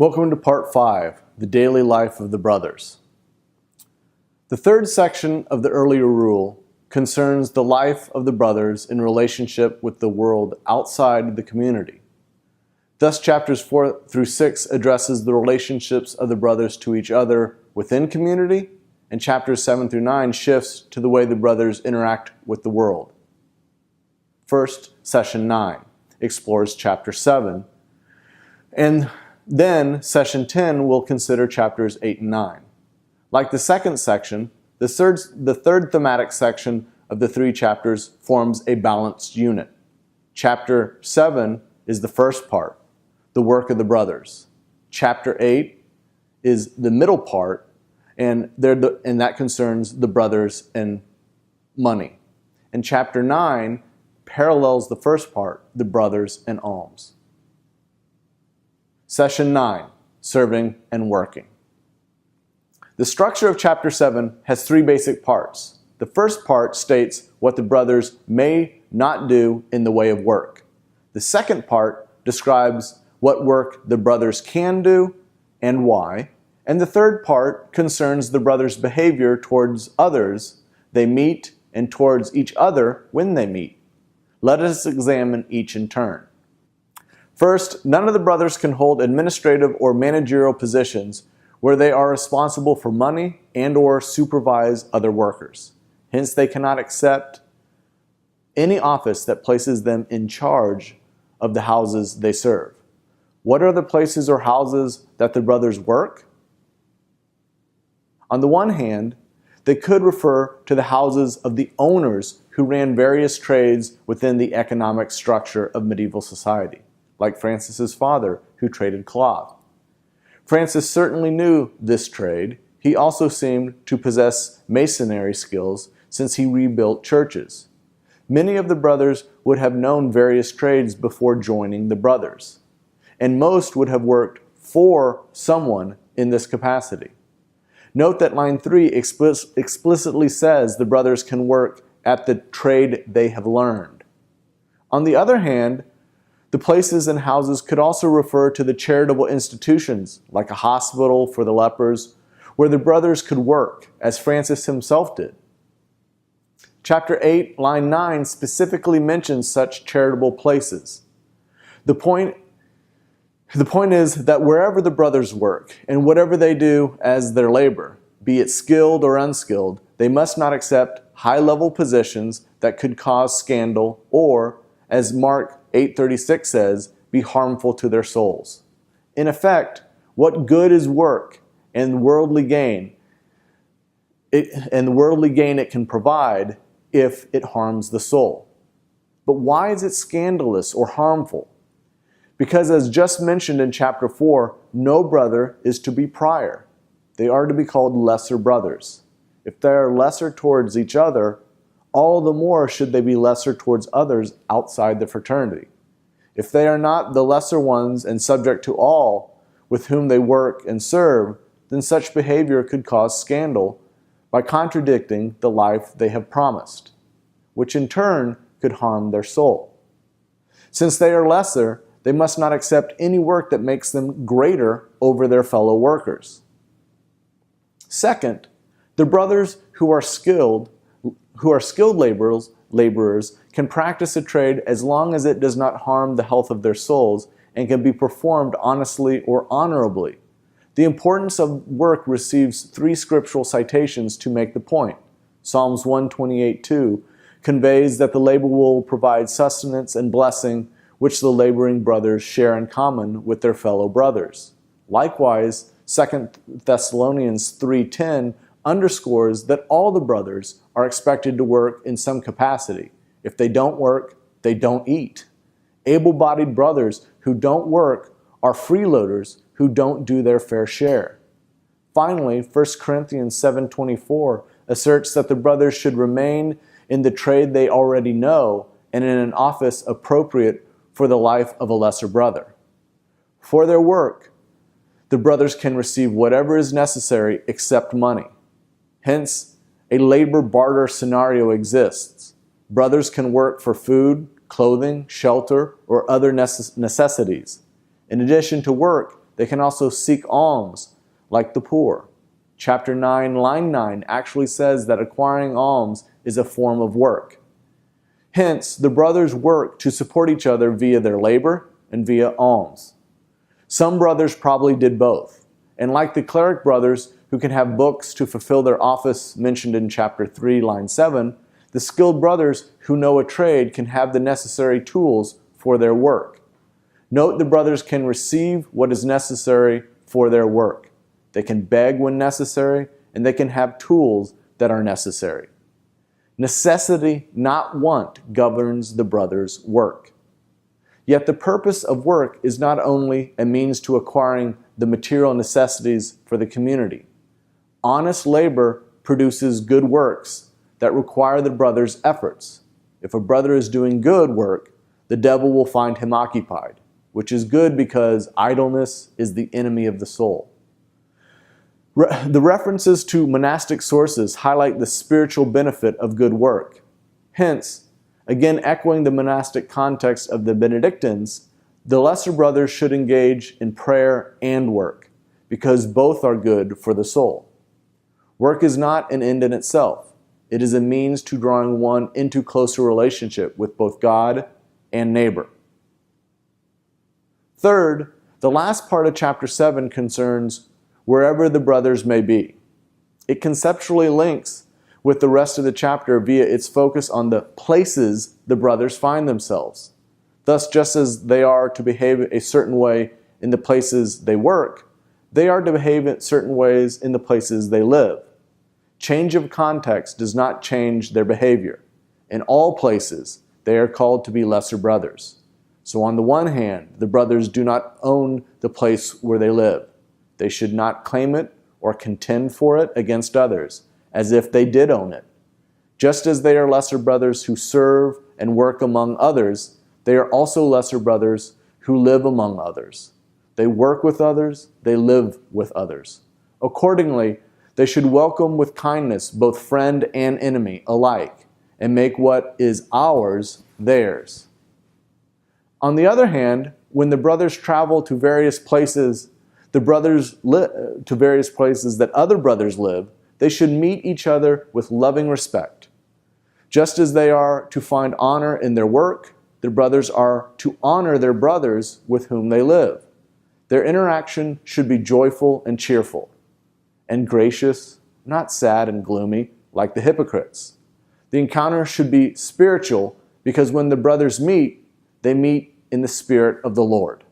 Welcome to Part 5, the daily life of the brothers. The third section of the earlier rule concerns the life of the brothers in relationship with the world outside the community. Thus, chapters 4 through 6 addresses the relationships of the brothers to each other within community, and chapters 7 through 9 shifts to the way the brothers interact with the world. First, session 9 explores chapter 7, and then session 10 will consider chapters 8 and 9. Like the second section, the third thematic section of the three chapters forms a balanced unit. Chapter 7 is the first part, the work of the brothers. Chapter 8 is the middle part, and that concerns the brothers and money. And chapter 9 parallels the first part, the brothers and alms. Session 9, serving and working. The structure of chapter 7 has three basic parts. The first part states what the brothers may not do in the way of work. The second part describes what work the brothers can do and why. And the third part concerns the brothers' behavior towards others they meet and towards each other when they meet. Let us examine each in turn. First, none of the brothers can hold administrative or managerial positions where they are responsible for money and/or supervise other workers. Hence, they cannot accept any office that places them in charge of the houses they serve. What are the places or houses that the brothers work? On the one hand, they could refer to the houses of the owners who ran various trades within the economic structure of medieval society, like Francis's father, who traded cloth. Francis certainly knew this trade. He also seemed to possess masonry skills since he rebuilt churches. Many of the brothers would have known various trades before joining the brothers, and most would have worked for someone in this capacity. Note that line 3 explicitly says the brothers can work at the trade they have learned. On the other hand, the places and houses could also refer to the charitable institutions, like a hospital for the lepers, where the brothers could work, as Francis himself did. Chapter 8, line 9 specifically mentions such charitable places. The point is that wherever the brothers work, and whatever they do as their labor, be it skilled or unskilled, they must not accept high-level positions that could cause scandal or, as Mark 8:36 says, be harmful to their souls. In effect, what good is work and worldly gain it can provide if it harms the soul? But why is it scandalous or harmful? Because as just mentioned in chapter 4, no brother is to be prior. They are to be called lesser brothers. If they are lesser towards each other, all the more should they be lesser towards others outside the fraternity. If they are not the lesser ones and subject to all with whom they work and serve, then such behavior could cause scandal by contradicting the life they have promised, which in turn could harm their soul. Since they are lesser, they must not accept any work that makes them greater over their fellow workers. Second, the brothers who are skilled laborers can practice a trade as long as it does not harm the health of their souls and can be performed honestly or honorably. The importance of work receives three scriptural citations to make the point. Psalms 128:2 conveys that the labor will provide sustenance and blessing which the laboring brothers share in common with their fellow brothers. Likewise, 2 Thessalonians 3:10 underscores that all the brothers are expected to work in some capacity. If they don't work, they don't eat. Able-bodied brothers who don't work are freeloaders who don't do their fair share. Finally, 1 Corinthians 7:24 asserts that the brothers should remain in the trade they already know and in an office appropriate for the life of a lesser brother. For their work, the brothers can receive whatever is necessary except money. Hence, a labor barter scenario exists. Brothers can work for food, clothing, shelter, or other necessities. In addition to work, They can also seek alms, like the poor. Chapter 9, line 9 actually says that acquiring alms is a form of work. Hence, the brothers work to support each other via their labor and via alms. Some brothers probably did both. And like the cleric brothers who can have books to fulfill their office mentioned in chapter 3, line 7, the skilled brothers who know a trade can have the necessary tools for their work. Note the brothers can receive what is necessary for their work. They can beg when necessary, and they can have tools that are necessary. Necessity, not want, governs the brothers' work. Yet the purpose of work is not only a means to acquiring the material necessities for the community. Honest labor produces good works that require the brother's efforts. If a brother is doing good work, the devil will find him occupied, which is good because idleness is the enemy of the soul. The references to monastic sources highlight the spiritual benefit of good work. Hence, again echoing the monastic context of the Benedictines, the lesser brothers should engage in prayer and work, because both are good for the soul. Work is not an end in itself. It is a means to drawing one into closer relationship with both God and neighbor. Third, the last part of chapter 7 concerns wherever the brothers may be. It conceptually links with the rest of the chapter via its focus on the places the brothers find themselves. Thus, just as they are to behave a certain way in the places they work, they are to behave in certain ways in the places they live. Change of context does not change their behavior. In all places, they are called to be lesser brothers. So on the one hand, the brothers do not own the place where they live. They should not claim it or contend for it against others, as if they did own it. Just as they are lesser brothers who serve and work among others, they are also lesser brothers who live among others. They work with others, they live with others. Accordingly, they should welcome with kindness both friend and enemy alike, and make what is ours theirs. On the other hand, when the brothers travel to various places that other brothers live, they should meet each other with loving respect. Just as they are to find honor in their work, the brothers are to honor their brothers with whom they live. Their interaction should be joyful and cheerful, and gracious, not sad and gloomy, like the hypocrites. The encounter should be spiritual, because when the brothers meet, they meet in the Spirit of the Lord.